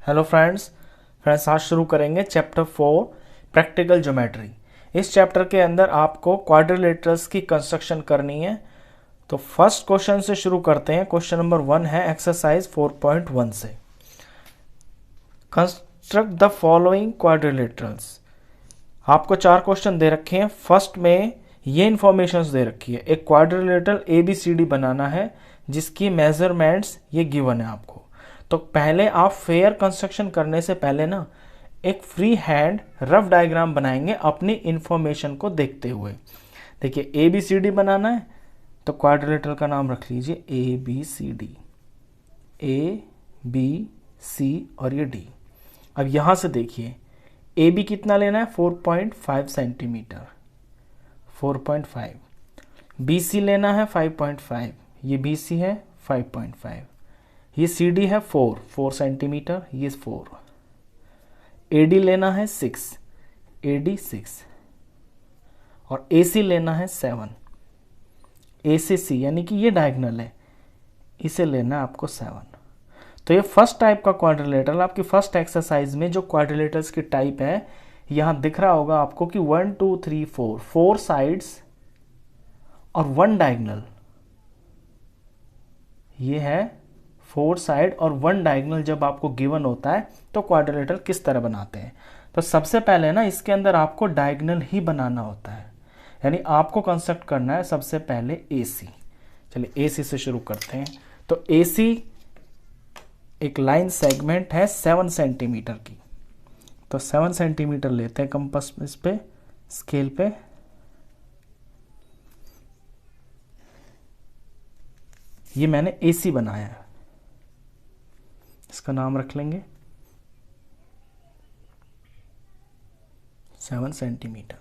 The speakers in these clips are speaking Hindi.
हेलो फ्रेंड्स आज शुरू करेंगे चैप्टर 4 प्रैक्टिकल ज्योमेट्री। इस चैप्टर के अंदर आपको क्वाड्रिलेटरल्स की कंस्ट्रक्शन करनी है। तो फर्स्ट क्वेश्चन से शुरू करते हैं। क्वेश्चन नंबर 1 है एक्सरसाइज 4.1 से। Construct the following quadrilaterals. आपको 4 क्वेश्चन दे रखे हैं। फर्स्ट में ये इंफॉर्मेशंस दे रखी है, एक क्वाड्रिलेटरल ABCD बनाना है जिसकी मेजरमेंट्स ये गिवन है आपको। तो पहले आप फेयर कंस्ट्रक्शन करने से पहले ना एक फ्री हैंड रफ डायग्राम बनाएंगे अपनी इंफॉर्मेशन को देखते हुए। देखिए ABCD बनाना है तो क्वाड्रिलेटरल का नाम रख लीजिए ABCD, ABC और ये D। अब यहां से देखिए AB कितना लेना है 4.5 सेंटीमीटर, 4.5। BC लेना है 5.5, ये BC है 5.5। ये CD है 4 सेंटीमीटर, ये 4। AD लेना है 6, AD 6। और AC लेना है 7। A से C यानी कि ये डायगोनल है, इसे लेना है आपको 7। तो ये फर्स्ट टाइप का क्वाड्रिलेटरल आपकी फर्स्ट एक्सरसाइज में जो क्वाड्रिलेटरल्स की टाइप है यहां दिख रहा होगा आपको कि 1 2 3 4 साइड्स और 1 डायगोनल। ये है 4 साइड और 1 डायगोनल। जब आपको गिवन होता है तो क्वाड्रिलेटरल किस तरह बनाते हैं। तो सबसे पहले ना इसके अंदर आपको डायगोनल ही बनाना होता है, यानी आपको कंस्ट्रक्ट करना है सबसे पहले AC। चलिए AC से शुरू करते हैं। तो AC एक लाइन सेगमेंट है 7 सेंटीमीटर की। तो 7 सेंटीमीटर लेते हैं कंपास इस पे स्केल पे। ये मैंने AC बनाया है, इसका नाम रख लेंगे 7 सेंटीमीटर।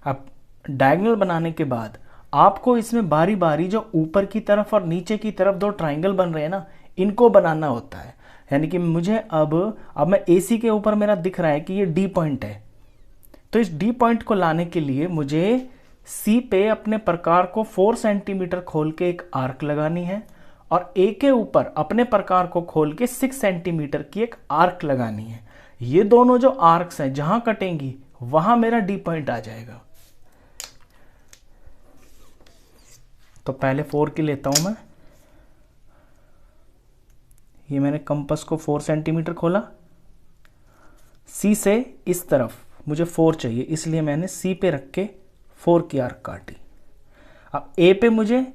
अब डायगोनल बनाने के बाद आपको इसमें बारी बारी जो ऊपर की तरफ और नीचे की तरफ 2 ट्राइंगल बन रहे हैं ना, इनको बनाना होता है। यानी कि मुझे अब मैं AC के ऊपर मेरा दिख रहा है कि ये D पॉइंट है। तो इस D पॉइंट को लाने के लिए मुझे C पे अपने प्रकार को 4 सेंटीमीटर खोल के एक आर्क लगानी है और A के ऊपर अपने प्रकार को खोल के 6 सेंटीमीटर की एक आर्क लगानी है। ये दोनों जो आर्क्स हैं जहां कटेंगी वहां मेरा D पॉइंट आ जाएगा। तो पहले 4 की लेता हूं मैं। ये मैंने कंपास को 4 सेंटीमीटर खोला। C से इस तरफ मुझे 4 चाहिए, इसलिए मैंने C पे रख के 4 की आर्क काटी। अब A पे मुझे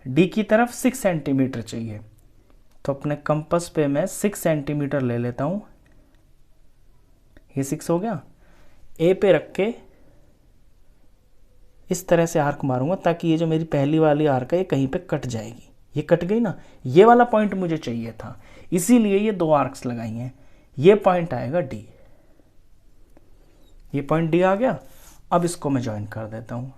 D की तरफ 6 सेंटीमीटर चाहिए, तो अपने कंपास पे मैं 6 सेंटीमीटर ले लेता हूं। ये 6 हो गया। A पे रख के इस तरह से आर्क मारूंगा ताकि ये जो मेरी पहली वाली आर्क है ये कहीं पे कट जाएगी। ये कट गई ना, ये वाला पॉइंट मुझे चाहिए था, इसीलिए ये 2 आर्क्स लगाई हैं। ये पॉइंट आएगा D। ये पॉइंट D आ गया। अब इसको मैं ज्वाइन कर देता हूं।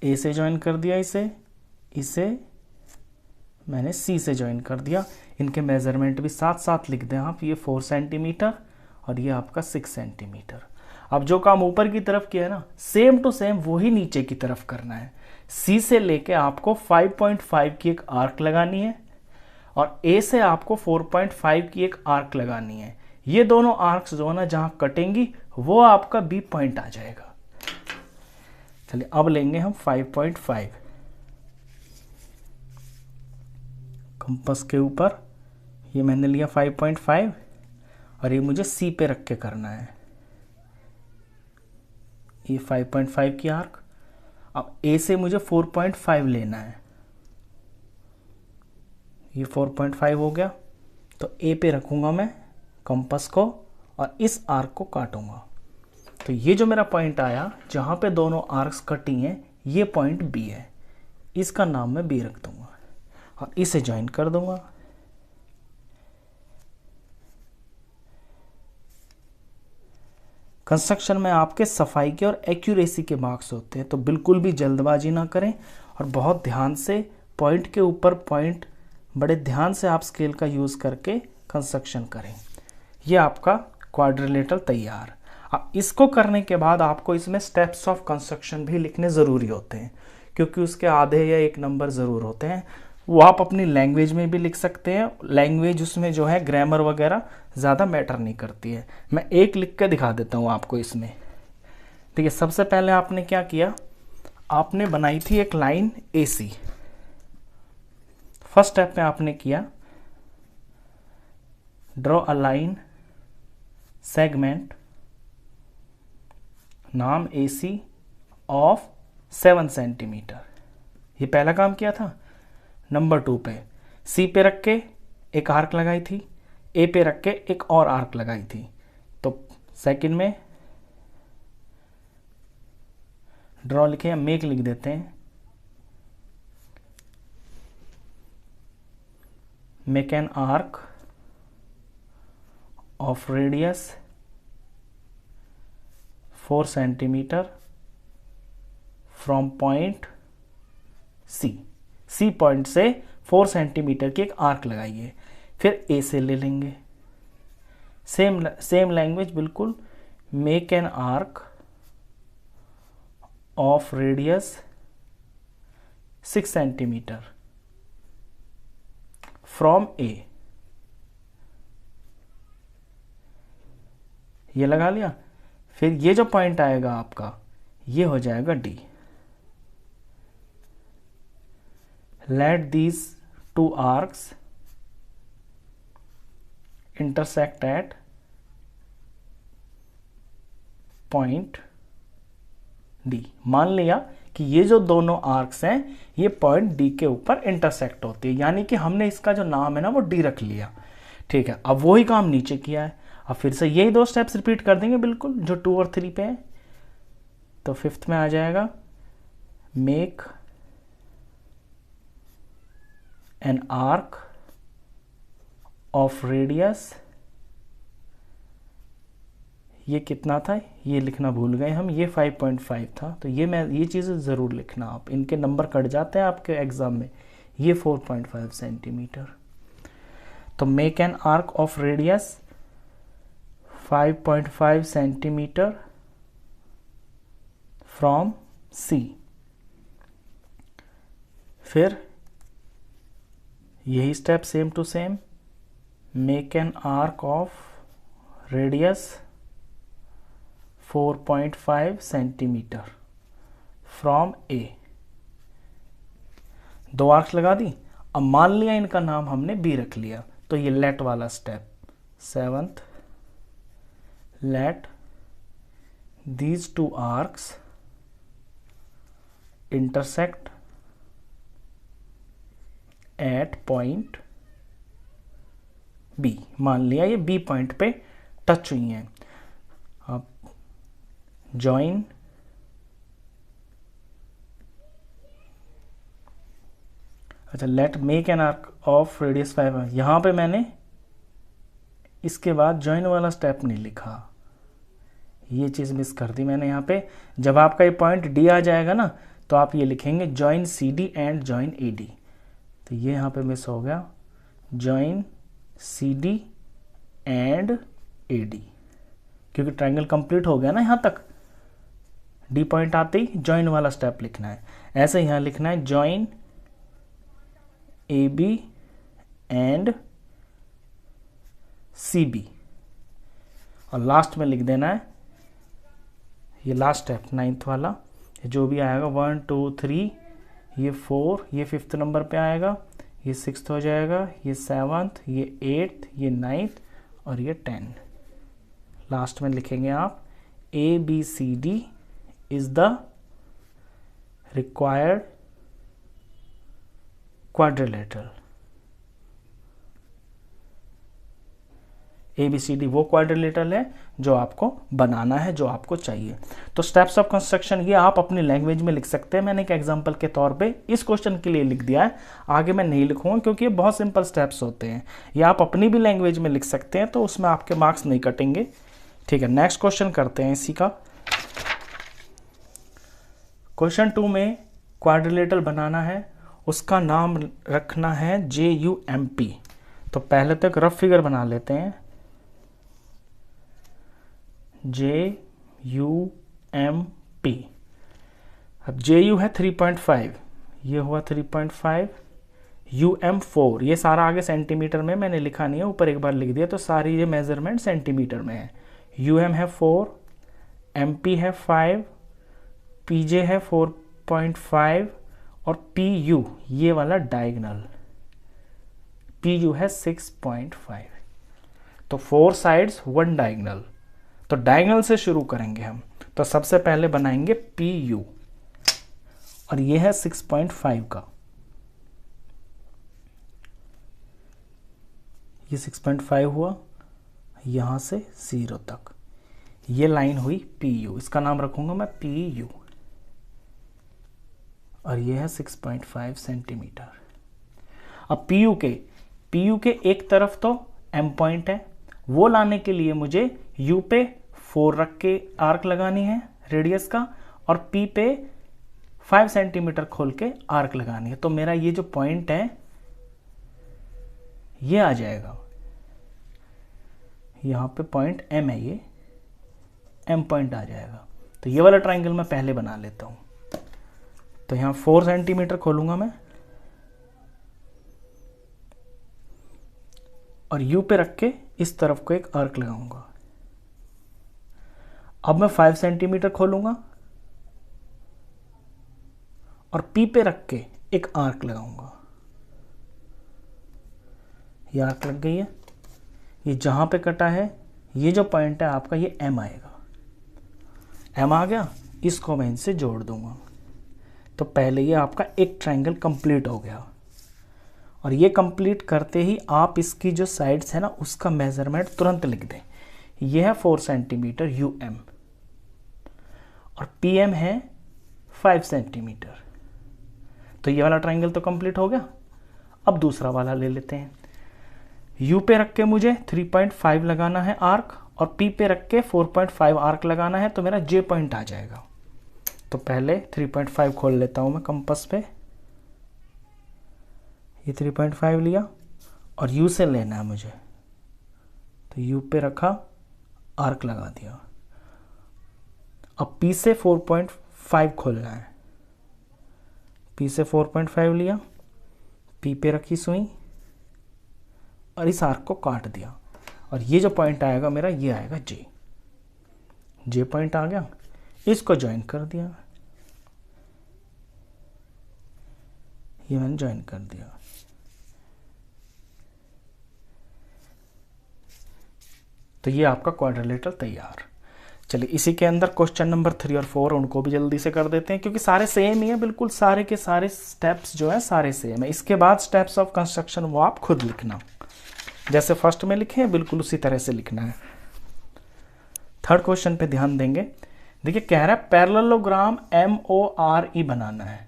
A से ज्वाइन कर दिया, इसे मैंने C से ज्वाइन कर दिया। इनके मेजरमेंट भी साथ साथ लिख दें आप। ये 4 सेंटीमीटर और ये आपका 6 सेंटीमीटर। अब जो काम ऊपर की तरफ किया है ना, सेम टू सेम वही नीचे की तरफ करना है। C से लेके आपको 5.5 की एक आर्क लगानी है और A से आपको 4.5 की एक आर्क लगानी है। ये दोनों आर्क्स जो है ना जहां कटेंगी वो आपका B पॉइंट आ जाएगा। चलिए अब लेंगे हम 5.5। कंपास के ऊपर ये मैंने लिया 5.5 और ये मुझे C पे रख के करना है। ये 5.5 की आर्क। अब A से मुझे 4.5 लेना है। ये 4.5 हो गया। तो A पे रखूंगा मैं कंपास को और इस आर्क को काटूंगा। तो ये जो मेरा पॉइंट आया जहां पे दोनों आर्क्स कटी हैं, ये पॉइंट B है। इसका नाम मैं B रख दूंगा और इसे ज्वाइन कर दूंगा। कंस्ट्रक्शन में आपके सफाई के और एक्यूरेसी के मार्क्स होते हैं, तो बिल्कुल भी जल्दबाजी ना करें और बहुत ध्यान से पॉइंट के ऊपर पॉइंट बड़े ध्यान से आप स्केल का यूज करके कंस्ट्रक्शन करें। ये आपका क्वाड्रिलेटरल तैयार। अब इसको करने के बाद आपको इसमें स्टेप्स ऑफ कंस्ट्रक्शन भी लिखने ज़रूरी होते हैं, क्योंकि उसके आधे या 1 नंबर ज़रूर होते हैं। वो आप अपनी लैंग्वेज में भी लिख सकते हैं। लैंग्वेज उसमें जो है ग्रामर वगैरह ज़्यादा मैटर नहीं करती है। मैं एक लिख के दिखा देता हूँ आपको इसमें। ठीक है, सबसे पहले आपने क्या किया, आपने बनाई थी एक लाइन AC। फर्स्ट स्टेप में आपने किया ड्रॉ अ लाइन सेगमेंट नाम AC ऑफ 7 सेंटीमीटर। ये पहला काम किया था। नंबर 2 पे C पे रख के एक आर्क लगाई थी, A पे रख के एक और आर्क लगाई थी। तो सेकंड में ड्रॉ लिखे या मेक लिख देते हैं, make an arc of radius 4 centimetre from point C point से 4 सेंटीमीटर की एक आर्क लगाइए। फिर A से ले लेंगे, सेम लैंग्वेज बिल्कुल, make an arc of radius 6 centimetre from A। ये लगा लिया। फिर ये जो पॉइंट आएगा आपका, ये हो जाएगा D। Let these two arcs intersect at point D। मान लिया कि ये जो दोनों आर्क्स हैं ये पॉइंट D के ऊपर इंटरसेक्ट होते हैं, यानी कि हमने इसका जो नाम है ना वो D रख लिया। ठीक है, अब वही काम नीचे किया है। अब फिर से यही 2 स्टेप्स रिपीट कर देंगे बिल्कुल जो 2 और 3 पे है। तो 5th में आ जाएगा make an arc of radius, ये कितना था ये लिखना भूल गए हम, ये 5.5 था। तो ये चीज़ें ज़रूर लिखना आप, इनके नंबर कट जाते हैं आपके एग्ज़ाम में। ये 4.5 सेंटीमीटर। तो make an arc of radius 5.5 centimetre from C। फिर यही step same to same, make an arc of radius 4.5 centimetre from A। 2 arcs लगा दी। अब मान लिया इनका नाम हमने B रख लिया, तो ये लेट वाला step 7th, let these 2 arcs intersect at point B। मान लिया ये B पॉइंट पे टच हुई हैं। अब जॉइन अच्छा let make an arc of radius 5। यहां पे मैंने इसके बाद जॉइन वाला स्टेप नहीं लिखा, ये चीज़ मिस कर दी मैंने यहाँ पे। जब आपका ये पॉइंट D आ जाएगा ना तो आप ये लिखेंगे join CD and join AD। तो ये यहाँ पे मिस हो गया, जॉइन CD एंड AD, क्योंकि ट्रायंगल कंप्लीट हो गया ना यहाँ तक। D पॉइंट आते ही जॉइन वाला स्टेप लिखना है। ऐसे यहाँ लिखना है जॉइन AB एंड CB, और लास्ट में लिख देना है ये लास्ट स्टेप 9th वाला, जो भी आएगा 1 2 3, ये 4, ये 5th नंबर पे आएगा, ये 6th हो जाएगा, ये 7th, ये 8th, ये 9th और ये 10। लास्ट में लिखेंगे आप ABCD is the required quadrilateral. ABCD वो क्वाड्रिलेटरल है जो आपको बनाना है, जो आपको चाहिए। तो स्टेप्स ऑफ कंस्ट्रक्शन ये आप अपनी लैंग्वेज में लिख सकते हैं। मैंने एक एग्जांपल के तौर पे इस क्वेश्चन के लिए लिख दिया है, आगे मैं नहीं लिखूंगा क्योंकि ये बहुत सिंपल स्टेप्स होते हैं। ये आप अपनी भी लैंग्वेज में लिख सकते हैं, तो उसमें आपके मार्क्स नहीं कटेंगे। ठीक है, नेक्स्ट क्वेश्चन करते हैं इसी का। क्वेश्चन 2 में क्वाड्रिलेटरल बनाना है, उसका नाम रखना है JUMP। तो पहले तो एक रफ फिगर बना लेते हैं, JUMP। अब JU है 3.5, ये हुआ 3.5, UM4, ये सारा आगे सेंटीमीटर में मैंने लिखा नहीं है, ऊपर एक बार लिख दिया, तो सारी ये मेजरमेंट सेंटीमीटर में है। UM है 4, MP है 5, PJ है 4.5 और PU ये वाला डायगनल PU है 6.5। तो 4 साइड्स 1 डायगनल, तो डायगनल से शुरू करेंगे हम। तो सबसे पहले बनाएंगे PU और ये है 6.5 का, ये 6.5 हुआ यहां से 0 तक, ये लाइन हुई PU, इसका नाम रखूंगा मैं PU, और ये है 6.5 सेंटीमीटर। अब PU के एक तरफ तो M पॉइंट है, वो लाने के लिए मुझे U पे 4 रख के आर्क लगानी है रेडियस का, और P पे 5 सेंटीमीटर खोल के आर्क लगानी है। तो मेरा ये जो पॉइंट है ये आ जाएगा, यहां पे पॉइंट M है, ये M पॉइंट आ जाएगा। तो ये वाला ट्राइंगल मैं पहले बना लेता हूं। तो यहां 4 सेंटीमीटर खोलूंगा मैं और U पे रख के इस तरफ को एक आर्क लगाऊंगा। अब मैं 5 सेंटीमीटर खोलूंगा और P पे रख के एक आर्क लगाऊंगा। ये आर्क लग गई है, ये जहां पे कटा है ये जो पॉइंट है आपका ये M आएगा, M आ गया, इसको मैं इनसे जोड़ दूंगा। तो पहले ये आपका एक ट्रायंगल कंप्लीट हो गया, और ये कंप्लीट करते ही आप इसकी जो साइड्स है ना उसका मेजरमेंट तुरंत लिख दें। ये है 4 सेंटीमीटर UM और PM है 5 सेंटीमीटर। तो ये वाला ट्रायंगल तो कंप्लीट हो गया। अब दूसरा वाला ले लेते हैं। U पे रख के मुझे 3.5 लगाना है आर्क, और P पे रख के 4.5 आर्क लगाना है, तो मेरा J पॉइंट आ जाएगा। तो पहले 3.5 खोल लेता हूं मैं कंपास पे, ये 3.5 लिया और U से लेना है मुझे, तो U पे रखा, आर्क लगा दिया। अब P से 4.5 खोलना है, P से 4.5 लिया, P पे रखी सुई और इस आर्क को काट दिया, और ये जो पॉइंट आएगा मेरा ये आएगा J पॉइंट आ गया, इसको ज्वाइन कर दिया, ये मैंने ज्वाइन कर दिया। तो ये आपका क्वाड्रिलेटरल तैयार। चलिए इसी के अंदर क्वेश्चन नंबर 3 और 4 उनको भी जल्दी से कर देते हैं, क्योंकि सारे सेम ही है, बिल्कुल सारे के सारे स्टेप्स जो है सारे सेम है। इसके बाद स्टेप्स ऑफ कंस्ट्रक्शन वो आप खुद लिखना, जैसे फर्स्ट में लिखे हैं बिल्कुल उसी तरह से लिखना है। थर्ड क्वेश्चन पे ध्यान देंगे। देखिए कह रहा है पैरेललोग्राम MORE बनाना है,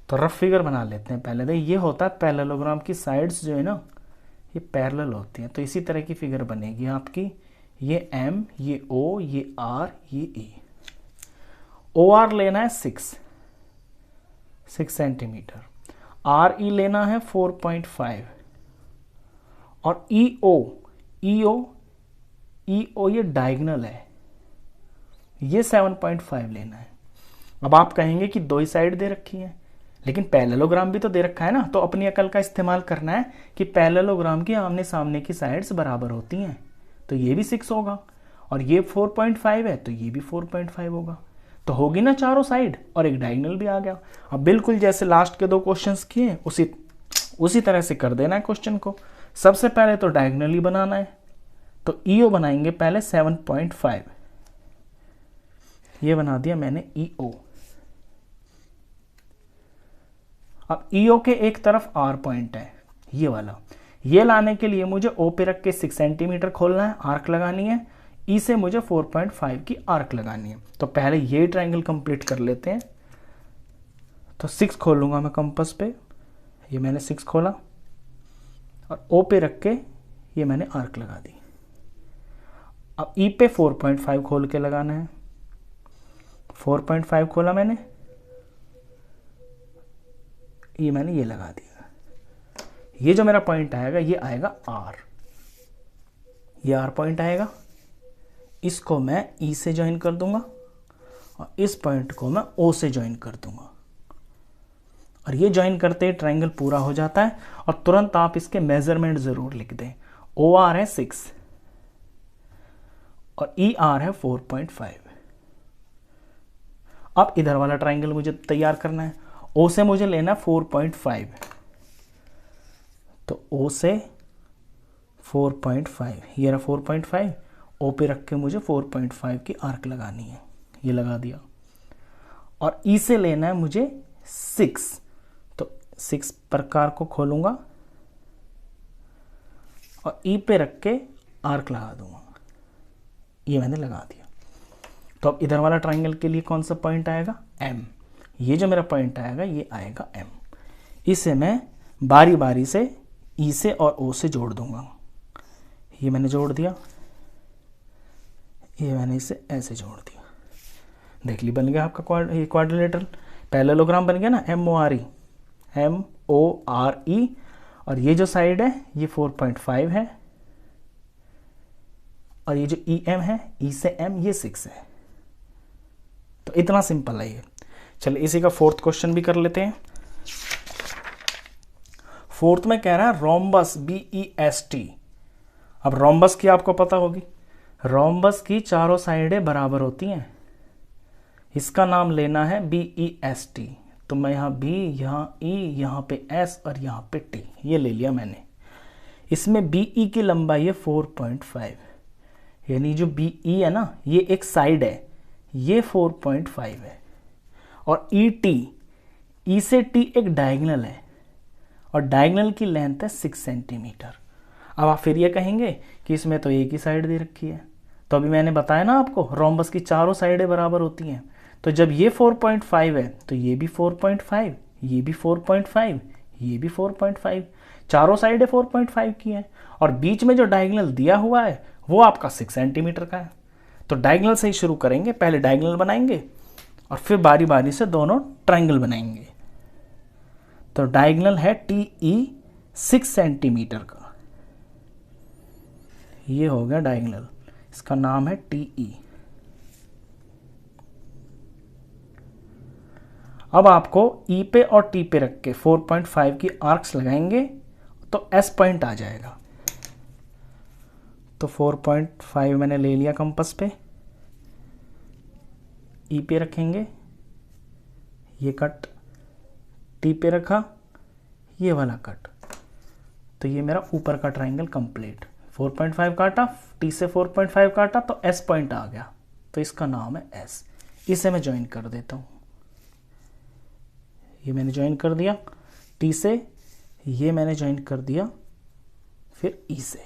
तो रफ फिगर बना लेते हैं पहले। देखिए ये होता है पैरेललोग्राम की साइड्स जो है ना ये पैरेलल होती हैं, तो इसी तरह की फिगर बनेगी आपकी। ये M, ये O, ये R, ये E। OR लेना है 6 सेंटीमीटर, RE लेना है 4.5 और EO ये डायगोनल है, ये 7.5 लेना है। अब आप कहेंगे कि दो ही साइड दे रखी है, लेकिन पैरेललोग्राम भी तो दे रखा है ना, तो अपनी अकल का इस्तेमाल करना है कि पैरेललोग्राम की आमने सामने की साइड्स बराबर होती हैं, तो ये भी 6 होगा, और ये 4.5 है तो ये भी 4.5 होगा, तो होगी ना चारों साइड, और एक डायगोनल भी आ गया। अब बिल्कुल जैसे लास्ट के 2 क्वेश्चंस किए उसी तरह से कर देना है क्वेश्चन को। सबसे पहले तो डायगोनल ही बनाना है, तो EO बनाएंगे पहले 7.5, ये बना दिया मैंने EO। अब EO के एक तरफ R पॉइंट है ये वाला, ये लाने के लिए मुझे O पे रख के 6 सेंटीमीटर खोलना है, आर्क लगानी है, E से मुझे 4.5 की आर्क लगानी है। तो पहले ये ट्रायंगल कंप्लीट कर लेते हैं। तो 6 खोलूंगा मैं कंपास पे, ये मैंने 6 खोला, और O पे रख के ये मैंने आर्क लगा दी। अब E पे 4.5 खोल के लगाना है, 4.5 खोला मैंने, ये मैंने ये लगा दिया। ये जो मेरा पॉइंट आएगा ये आएगा R, ये R पॉइंट आएगा, इसको मैं E से ज्वाइन कर दूंगा और इस पॉइंट को मैं O से ज्वाइन कर दूंगा, और ये ज्वाइन करते ही ट्रायंगल पूरा हो जाता है। और तुरंत आप इसके मेजरमेंट जरूर लिख दें। OR है 6 और ER है 4.5। अब इधर वाला ट्रायंगल मुझे तैयार करना है। O से मुझे लेना 4.5, तो O से 4.5, ये रहा 4.5। O पे रख के मुझे 4.5 की आर्क लगानी है, ये लगा दिया। और E से लेना है मुझे 6, तो 6 प्रकार को खोलूंगा और E पे रख के आर्क लगा दूंगा, ये मैंने लगा दिया। तो अब इधर वाला ट्रायंगल के लिए कौन सा पॉइंट आएगा? M। ये जो मेरा पॉइंट आएगा ये आएगा M। इसे मैं बारी बारी से E से और O से जोड़ दूंगा। ये मैंने जोड़ दिया, ये मैंने इसे ऐसे जोड़ दिया। देख ली, बन गया आपका क्वाड्रिलेटरल पैरेललोग्राम बन गया ना, MORE, MORE। और ये जो साइड है ये 4.5 है और ये जो EM है, E से M, ये 6 है। तो इतना सिंपल है ये। चलिए इसी का फोर्थ क्वेश्चन भी कर लेते हैं। फोर्थ में कह रहा है रोम्बस BEST। अब रोम्बस की आपको पता होगी, रोम्बस की चारों साइडें बराबर होती हैं। इसका नाम लेना है BEST। तो मैं यहाँ B, यहाँ E, यहाँ पे S और यहाँ पे T, ये ले लिया मैंने। इसमें BE की लंबाई है 4.5, यानी जो BE है ना ये एक साइड है, ये 4.5 है। और ET, E से T एक डायगोनल है और डायगोनल की लेंथ है 6 सेंटीमीटर। अब आप फिर ये कहेंगे कि इसमें तो एक ही साइड दे रखी है। तो अभी मैंने बताया ना आपको रोम्बस की चारों साइडें बराबर होती हैं। तो जब ये 4.5 है तो ये भी 4.5, ये भी 4.5, ये भी 4.5, चारों साइडें 4.5 की हैं। और बीच में जो डायगोनल दिया हुआ है वो आपका 6 सेंटीमीटर का है। तो डायगोनल से ही शुरू करेंगे, पहले डायगोनल बनाएंगे और फिर बारी बारी से दोनों ट्रायंगल बनाएंगे। तो डायगोनल है TE 6 सेंटीमीटर का, ये हो गया डायगोनल, इसका नाम है TE। अब आपको E पे और T पे रख के 4.5 की आर्क्स लगाएंगे तो S पॉइंट आ जाएगा। तो 4.5 मैंने ले लिया कंपास पे, E पे रखेंगे, ये कट T पे रखा, ये वाला कट। तो ये मेरा ऊपर का ट्रायंगल कंप्लीट। 4.5 काटा, T से 4.5 काटा तो S पॉइंट आ गया, तो इसका नाम है S। इसे मैं ज्वाइन कर देता हूँ, ये मैंने ज्वाइन कर दिया T से, ये मैंने ज्वाइन कर दिया फिर E से।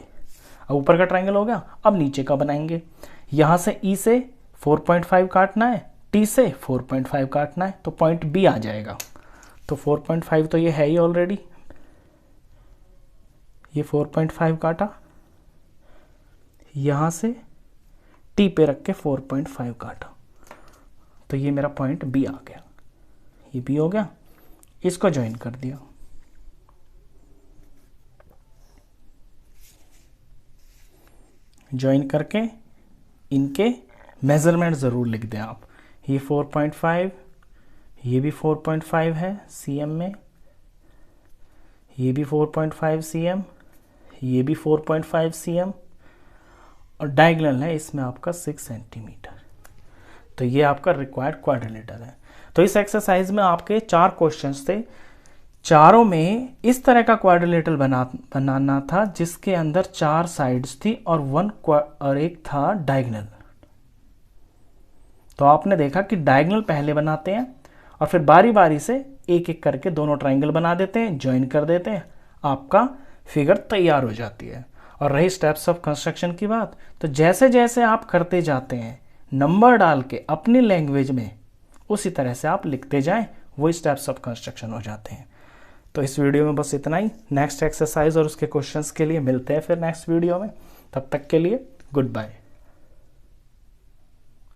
अब ऊपर का ट्रायंगल हो गया। अब नीचे का बनाएंगे। यहाँ से E से 4.5 काटना है, T से 4.5 काटना है, तो पॉइंट B आ जाएगा। तो 4.5 तो ये है ही ऑलरेडी, ये 4.5 काटा, यहाँ से T पे रख के 4.5 काटा, तो ये मेरा पॉइंट B आ गया। ये B हो गया, इसको ज्वाइन कर दिया। ज्वाइन करके इनके मेजरमेंट ज़रूर लिख दें आप। ये 4.5, ये भी 4.5 है cm में, ये भी 4.5 cm, ये भी 4.5 cm और डायगोनल है इसमें आपका 6 सेंटीमीटर। तो ये आपका रिक्वायर्ड क्वाड्रिलेटरल है। तो इस एक्सरसाइज में आपके 4 क्वेश्चंस थे, चारों में इस तरह का क्वाड्रिलेटरल बनाना था जिसके अंदर 4 साइड्स थी और एक था डायगोनल। तो आपने देखा कि डायगोनल पहले बनाते हैं और फिर बारी बारी से एक एक करके दोनों ट्रायंगल बना देते हैं, ज्वाइन कर देते हैं, आपका फिगर तैयार हो जाती है। और रही स्टेप्स ऑफ कंस्ट्रक्शन की बात, तो जैसे जैसे आप करते जाते हैं नंबर डाल के अपनी लैंग्वेज में, उसी तरह से आप लिखते जाएं, वही स्टेप्स ऑफ कंस्ट्रक्शन हो जाते हैं। तो इस वीडियो में बस इतना ही। नेक्स्ट एक्सरसाइज और उसके क्वेश्चंस के लिए मिलते हैं फिर नेक्स्ट वीडियो में। तब तक के लिए गुड बाय।